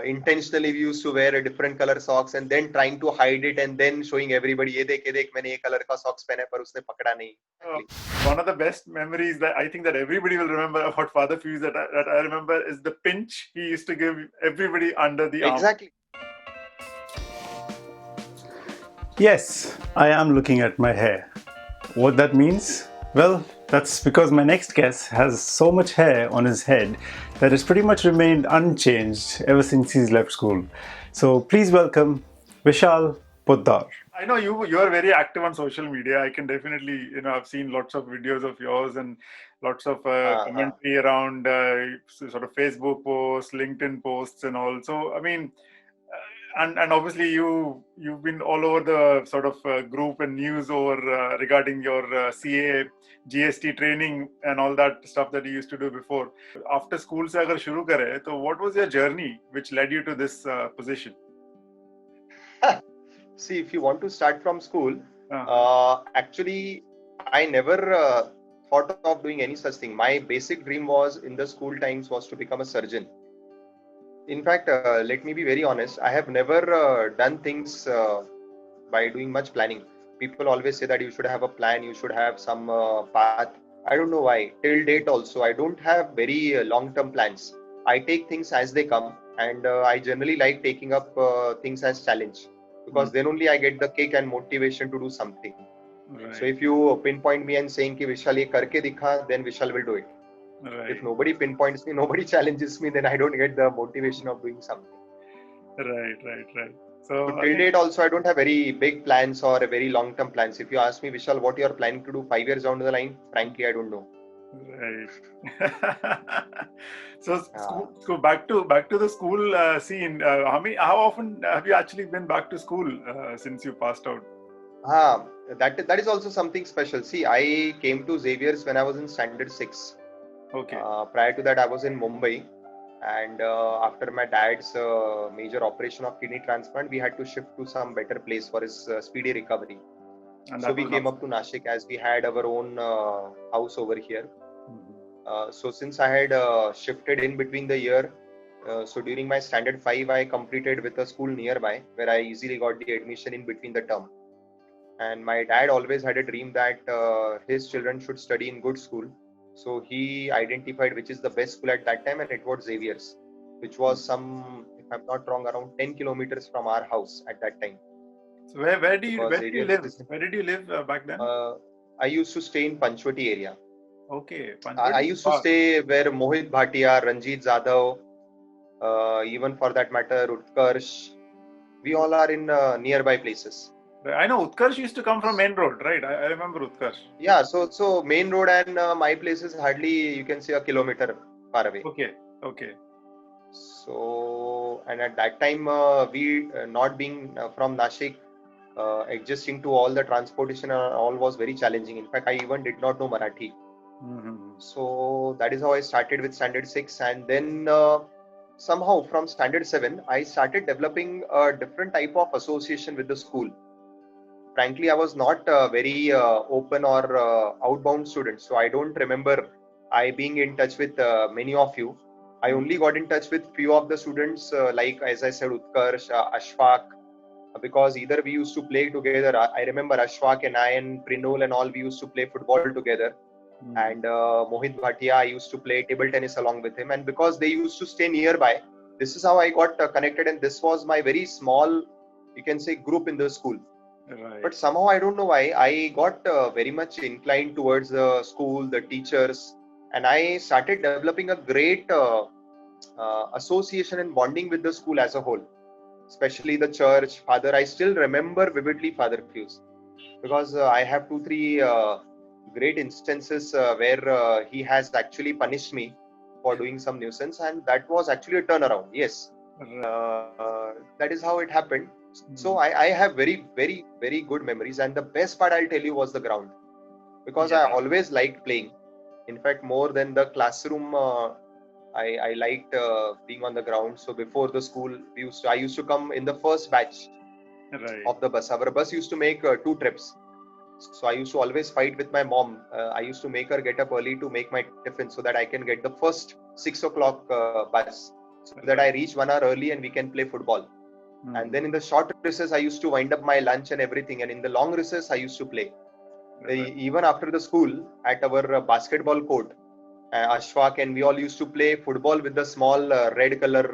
Intentionally we used to wear a different color socks and then trying to hide it and then showing everybody, ये देख मैंने ये color का socks पहना है पर उसने पकड़ा नहीं. One of the best memories that I think that everybody will remember about Father Fuse that I remember is the pinch he used to give everybody under the arm. Exactly. Yes, I am looking at my hair. What that means? Well, that's because my next guest has so much hair on his head that it's pretty much remained unchanged ever since he's left school. So please welcome Vishal Poddar. I know you are very active on social media. I can definitely, I've seen lots of videos of yours and lots of commentary around sort of Facebook posts, LinkedIn posts and all. So, I mean, and obviously you've been all over the sort of group and news over regarding your CA, GST training and all that stuff that you used to do before. After school se agar shuru kare, so what was your journey which led you to this position? See, if you want to start from school, actually, I never thought of doing any such thing. My basic dream was in the school times was to become a surgeon. In fact, let me be very honest, I have never done things by doing much planning. People always say that you should have a plan, you should have some path. I don't know why. Till date also, I don't have very long-term plans. I take things as they come, and I generally like taking up things as challenge, because then only I get the kick and motivation to do something. Right. So if you pinpoint me and saying ki Vishal ye karke dikha, then Vishal will do it. Right. If nobody pinpoints me, nobody challenges me, then I don't get the motivation of doing something. Right. So till date also, I don't have very big plans or very long-term plans. If you ask me, Vishal, what you are planning to do 5 years down the line, frankly, I don't know. Right. So back to the school scene. How often have you actually been back to school since you passed out? That is also something special. See, I came to Xavier's when I was in standard 6. Okay. Prior to that, I was in Mumbai, and after my dad's major operation of kidney transplant, we had to shift to some better place for his speedy recovery. And so we came up to Nashik as we had our own house over here. So since I had shifted in between the year, so during my standard 5, I completed with a school nearby where I easily got the admission in between the term. And my dad always had a dream that his children should study in good school. So he identified which is the best school at that time, and it was Xavier's, which was some, if I'm not wrong, around 10 kilometers from our house at that time. So where did you live? Where did you live back then? I used to stay in Panchvati area. Okay. I used to stay where Mohit Bhatia, Ranjit Zadav, even for that matter, Utkarsh, we all are in nearby places. I know Utkarsh used to come from main road, right? I remember Utkarsh. Yeah, so main road and my place is hardly, you can say, a kilometer far away. Okay. So, and at that time, we not being from Nashik, adjusting to all the transportation and all was very challenging. In fact, I even did not know Marathi. So that is how I started with standard 6, and then somehow from standard 7, I started developing a different type of association with the school. Frankly, I was not very open or outbound student, so I don't remember I being in touch with many of you. I only got in touch with few of the students, like as I said, Utkarsh, Ashfaq, because either we used to play together. I remember Ashfaq and I and Prinol and all, we used to play football together. And Mohit Bhatia, I used to play table tennis along with him. And because they used to stay nearby, this is how I got connected. And this was my very small, you can say, group in the school. Right. But somehow, I don't know why, I got very much inclined towards the school, the teachers, and I started developing a great association and bonding with the school as a whole, especially the church. Father, I still remember vividly Father Fuse, because I have 2-3 great instances where he has actually punished me for doing some nuisance, and that was actually a turnaround. Yes, that is how it happened. So I have very, very, very good memories, and the best part I'll tell you was the ground, because I always liked playing. In fact, more than the classroom, I liked being on the ground. So before the school, I used to come in the first batch of the bus. Our bus used to make 2 trips. So I used to always fight with my mom. I used to make her get up early to make my tiffin so that I can get the first 6 o'clock bus. so that I reach 1 hour early and we can play football. And then in the short recess, I used to wind up my lunch and everything. And in the long recess, I used to play. Even after the school, at our basketball court, Ashfaq and we all used to play football with the small red color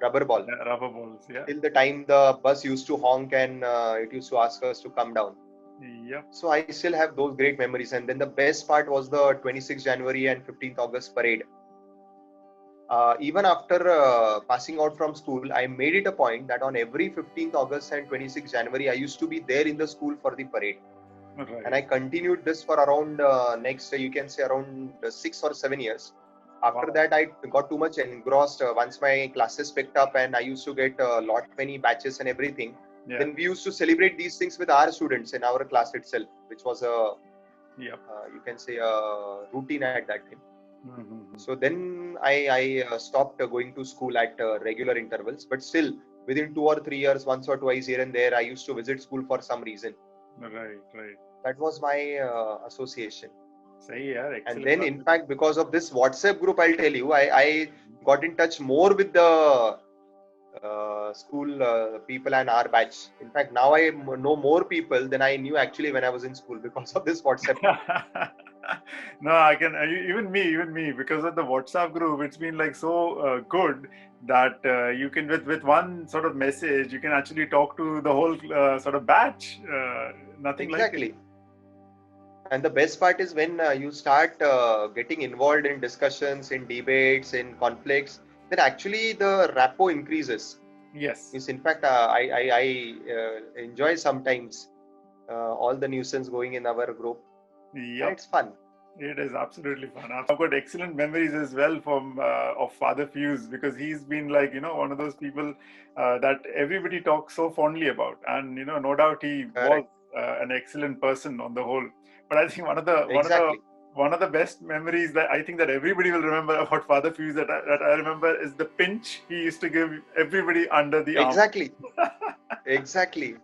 rubber ball. Rubber balls, yeah. Till the time the bus used to honk and it used to ask us to come down. Yep. So I still have those great memories. And then the best part was the 26th January and 15th August parade. Even after passing out from school, I made it a point that on every 15th August and 26th January, I used to be there in the school for the parade. Right. And I continued this for around next, you can say around 6 or 7 years. After that, I got too much engrossed. Once my classes picked up and I used to get many batches and everything. Yeah. Then we used to celebrate these things with our students in our class itself, which was a, you can say a routine at that time. So then I stopped going to school at regular intervals, but still within 2 or 3 years, once or twice here and there, I used to visit school for some reason. Right. That was my association. Excellent. And then in fact, because of this WhatsApp group, I'll tell you, I got in touch more with the school people and our batch. In fact, now I know more people than I knew actually when I was in school because of this WhatsApp group. No, I can, even me, because of the WhatsApp group, it's been like so good that you can, with one sort of message, you can actually talk to the whole sort of batch. Nothing exactly. like it. And the best part is when you start getting involved in discussions, in debates, in conflicts, then actually the rapport increases. Yes. In fact, I enjoy sometimes all the nuisance going in our group. Yep. It's fun. It is absolutely fun. I've got excellent memories as well from of Father Fuse, because he's been like, one of those people that everybody talks so fondly about. And, no doubt he was an excellent person on the whole. But I think one of the best memories that I think that everybody will remember about Father Fuse that I remember is the pinch he used to give everybody under the arm. Exactly.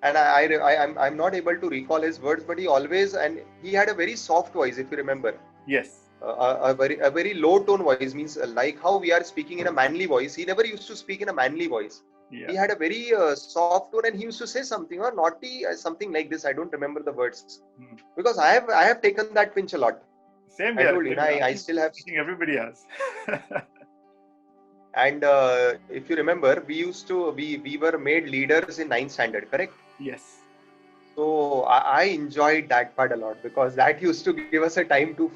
And I'm not able to recall his words, but he had a very soft voice, if you remember. Yes. A very low tone voice, means like how we are speaking in a manly voice. He never used to speak in a manly voice. Yeah. He had a very soft tone, and he used to say something or naughty, something like this. I don't remember the words because I have taken that pinch a lot. Same here. I still have. I think everybody has. And if you remember, we were made leaders in 9th standard, correct? Yes. So I enjoyed that part a lot because that used to give us a time to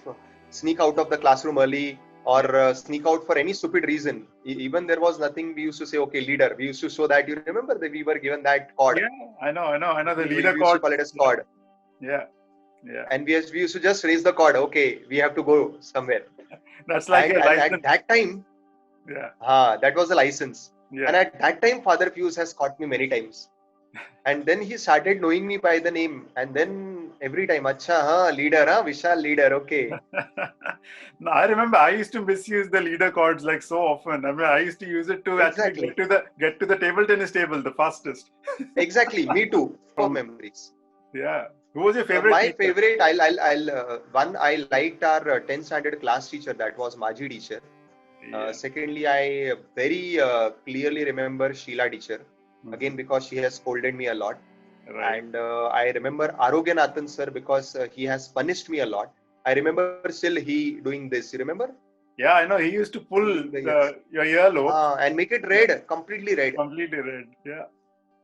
sneak out of the classroom early or sneak out for any stupid reason. Even there was nothing, we used to say, okay, leader. We used to show that. You remember that we were given that cord? Yeah, I know. The leader cord. We used to call it as cord. Yeah. And we used to just raise the cord. Okay, we have to go somewhere. That's like a license. At that time, that was a license. Yeah. And at that time, Father Fuse has caught me many times. And then he started knowing me by the name. And then every time, Acha, leader, Vishal leader, okay. No, I remember I used to misuse the leader cords like so often. I mean, I used to use it to actually get to the table tennis table the fastest. Exactly, me too. For memories. Yeah. Who was your favorite? My favorite, I liked our 10th standard class teacher. That was Maji teacher. Yeah. Secondly, I very clearly remember Sheila teacher. Again, because she has scolded me a lot. Right. And I remember Arogyanathan sir because he has punished me a lot. I remember still he doing this. You remember? Yeah, I know. He used to pull your earlobe. And make it red, completely red. Completely red, yeah.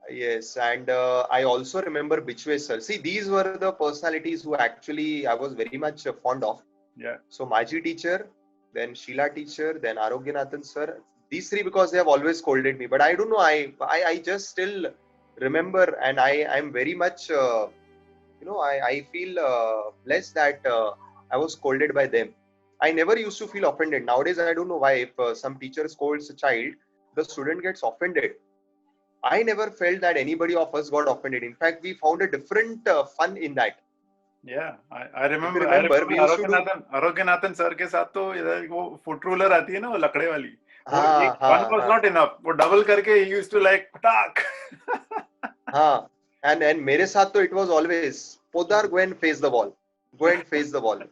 Yes, and I also remember Bichwe sir. See, these were the personalities who actually I was very much fond of. Yeah. So Maji teacher, then Sheila teacher, then Arogyanathan sir. These three because they have always scolded me. But I don't know, I just still remember, and I'm very much, I feel blessed that I was scolded by them. I never used to feel offended. Nowadays, I don't know why if some teacher scolds a child, the student gets offended. I never felt that anybody of us got offended. In fact, we found a different fun in that. Yeah, I remember Arogyanathan sir के साथ तो इधर वो foot ruler आती है ना वो लकड़े वाली. One was not enough. वो double करके he used to like patak. And मेरे साथ तो it was always Podar, go and face the wall. Go and face the wall.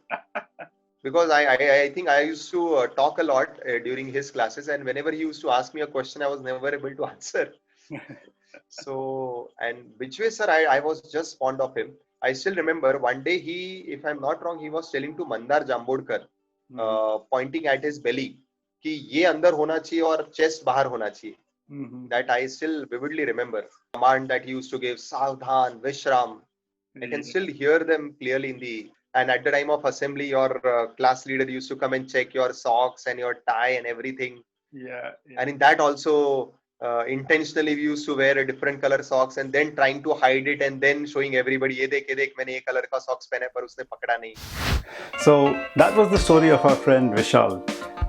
because I think I used to talk a lot during his classes, and whenever he used to ask me a question, I was never able to answer. So, and which way, sir, I was just fond of him. I still remember one day if I'm not wrong, he was telling to Mandar Jambodkar, pointing at his belly, कि ये अंदर होना चाहिए और chest बाहर होना चाहिए. That I still vividly remember. Command that he used to give, Savdhan, Vishram. I can still hear them clearly and at the time of assembly, your class leader used to come and check your socks and your tie and everything. Yeah. And in that also, intentionally we used to wear a different color socks and then trying to hide it and then showing everybody, ये देख मैंने ये color का socks पहना है पर उसने पकड़ा नहीं. So that was the story of our friend Vishal.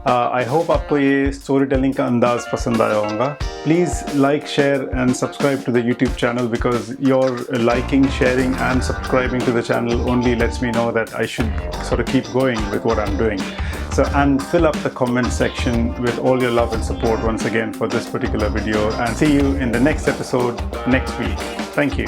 I hope आपको ये storytelling का अंदाज पसंद आया होगा. Please like, share and subscribe to the YouTube channel, because your liking, sharing and subscribing to the channel only lets me know that I should sort of keep going with what I'm doing. So, and fill up the comment section with all your love and support once again for this particular video, and see you in the next episode next week. Thank you.